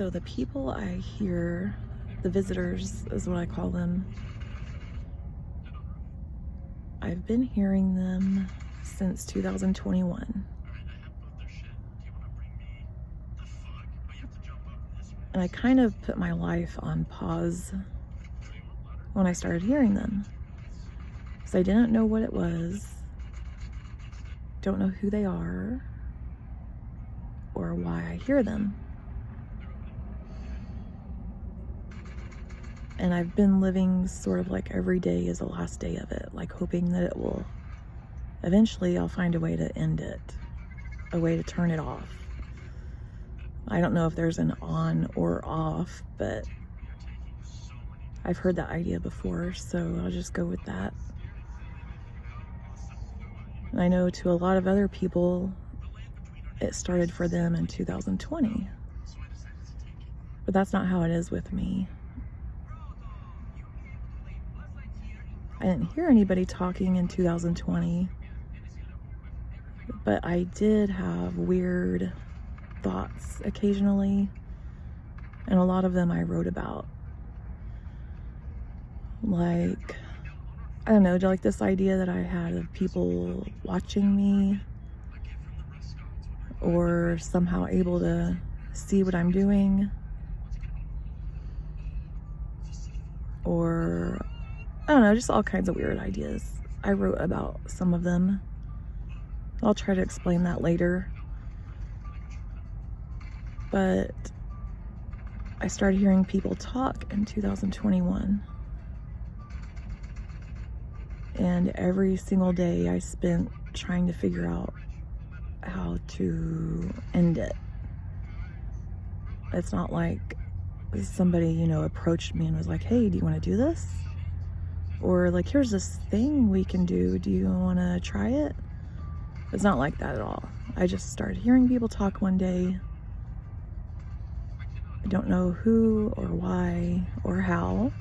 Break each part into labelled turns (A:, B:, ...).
A: So the people I hear, the visitors is what I call them, I've been hearing them since 2021. And I kind of put my life on pause when I started hearing them. So I didn't know what it was, don't know who they are, or why I hear them. And I've been living sort of like every day is the last day of it, like hoping that it will, eventually I'll find a way to end it, a way to turn it off. I don't know if there's an on or off, but I've heard that idea before, so I'll just go with that. And I know to a lot of other people, it started for them in 2020. But that's not how it is with me. I didn't hear anybody talking in 2020, but I did have weird thoughts occasionally, and a lot of them I wrote about. Like, I don't know, like this idea that I had of people watching me or somehow able to see what I'm doing, or I don't know, just all kinds of weird ideas. I wrote about some of them. I'll try to explain that later. But I started hearing people talk in 2021. And every single day I spent trying to figure out how to end it. It's not like somebody, approached me and was like, hey, do you want to do this? Or like, here's this thing we can do. Do you want to try it? It's not like that at all. I just started hearing people talk one day. I don't know who or why or how.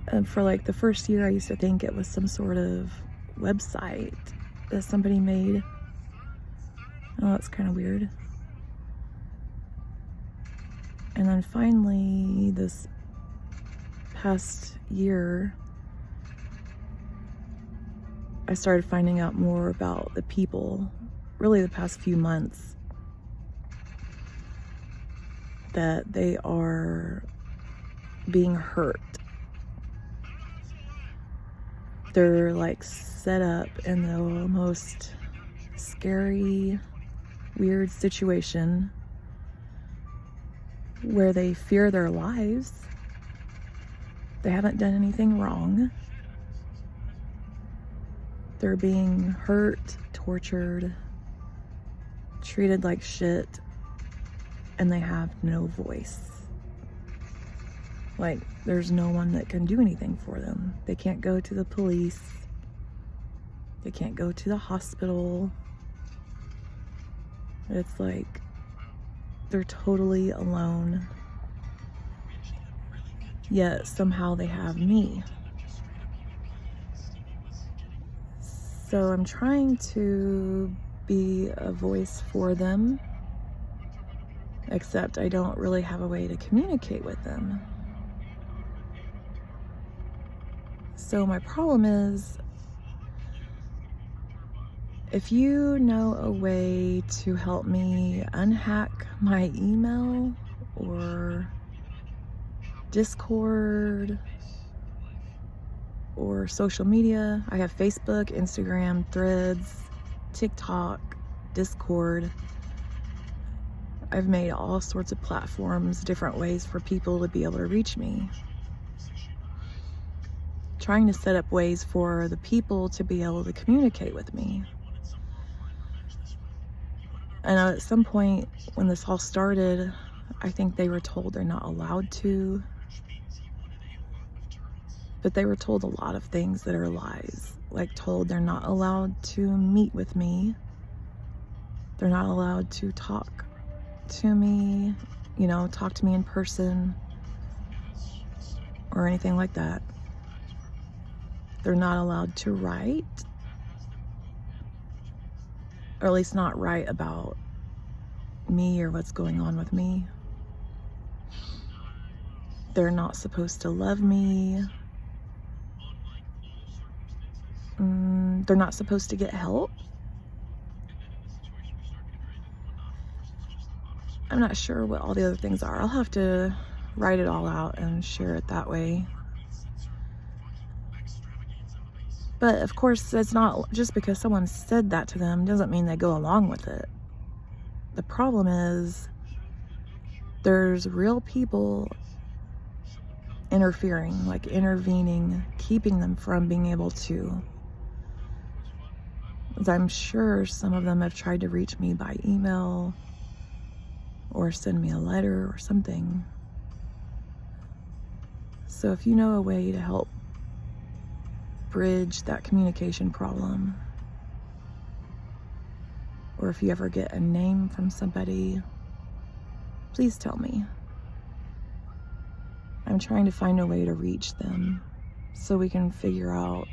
A: And for like the first year, I used to think it was some sort of website that somebody made. Oh, that's kind of weird. And then finally, this past year, I started finding out more about the people, really the past few months, that they are being hurt. They're like set up in the most scary, weird situation where they fear their lives. They haven't done anything wrong. They're being hurt, tortured, treated like shit, and they have no voice. Like, there's no one that can do anything for them. They can't go to the police. They can't go to the hospital. It's like they're totally alone. Yet somehow they have me. So I'm trying to be a voice for them, except I don't really have a way to communicate with them. So my problem is, if you know a way to help me unhack my email or Discord or social media. I have Facebook, Instagram, Threads, TikTok, Discord. I've made all sorts of platforms, different ways for people to be able to reach me. Trying to set up ways for the people to be able to communicate with me. And at some point when this all started, I think they were told they're not allowed to. But they were told a lot of things that are lies. Like told they're not allowed to meet with me. They're not allowed to talk to me, talk to me in person or anything like that. They're not allowed to write, or at least not write about me or what's going on with me. They're not supposed to love me. They're not supposed to get help. I'm not sure what all the other things are. I'll have to write it all out and share it that way. But of course, it's not just because someone said that to them doesn't mean they go along with it. The problem is there's real people interfering, like intervening, keeping them from being able to. As I'm sure some of them have tried to reach me by email or send me a letter or something. So if you know a way to help bridge that communication problem, or if you ever get a name from somebody, please tell me. I'm trying to find a way to reach them so we can figure out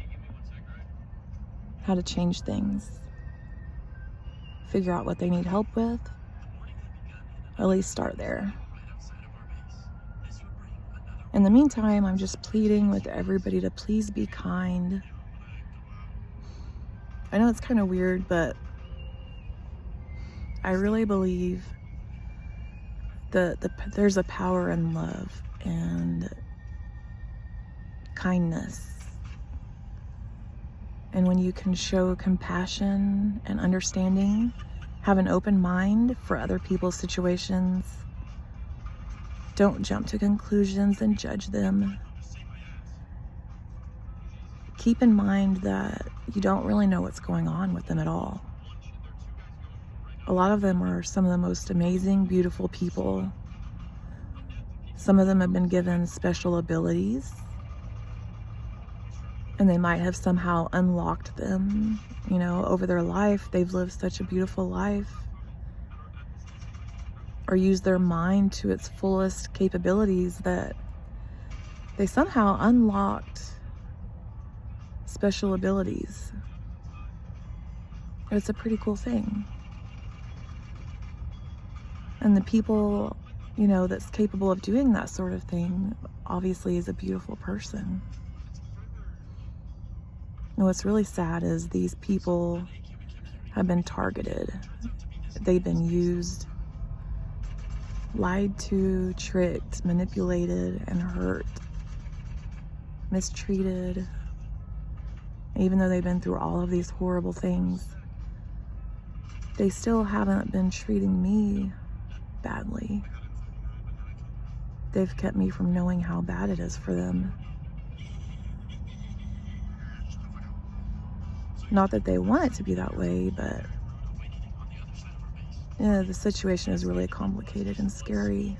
A: how to change things, figure out what they need help with, at least start there. In the meantime, I'm just pleading with everybody to please be kind. I know it's kind of weird, but I really believe that there's a power in love and kindness. And when you can show compassion and understanding, have an open mind for other people's situations, don't jump to conclusions and judge them. Keep in mind that you don't really know what's going on with them at all. A lot of them are some of the most amazing, beautiful people. Some of them have been given special abilities, and they might have somehow unlocked them, over their life. They've lived such a beautiful life, or used their mind to its fullest capabilities that they somehow unlocked special abilities. It's a pretty cool thing. And the people, that's capable of doing that sort of thing obviously is a beautiful person. And what's really sad is these people have been targeted. They've been used, lied to, tricked, manipulated, and hurt, mistreated. Even though they've been through all of these horrible things, they still haven't been treating me badly. They've kept me from knowing how bad it is for them. Not that they want it to be that way, but the situation is really complicated and scary.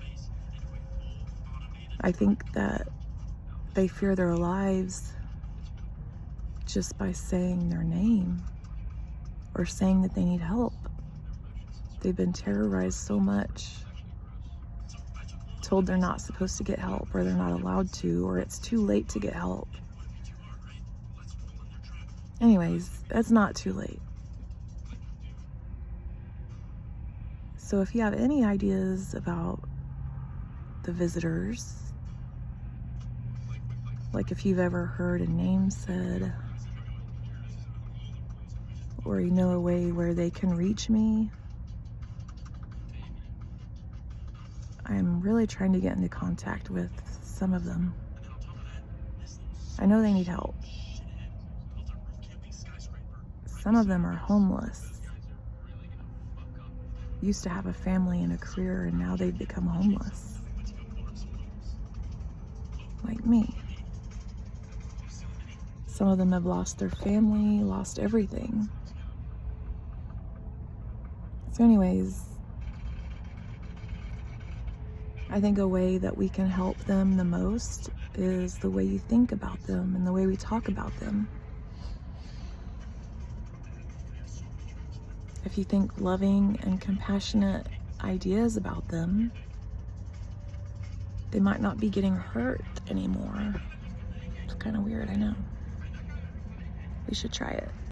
A: I think that they fear their lives just by saying their name or saying that they need help. They've been terrorized so much, told they're not supposed to get help, or they're not allowed to, or it's too late to get help. Anyways, it's not too late. So if you have any ideas about the visitors, like if you've ever heard a name said, or you know a way where they can reach me, I'm really trying to get into contact with some of them. I know they need help. Some of them are homeless. Used to have a family and a career, and now they've become homeless. Like me. Some of them have lost their family, lost everything. So anyways, I think a way that we can help them the most is the way you think about them and the way we talk about them. If you think loving and compassionate ideas about them, they might not be getting hurt anymore. It's kind of weird, I know. We should try it.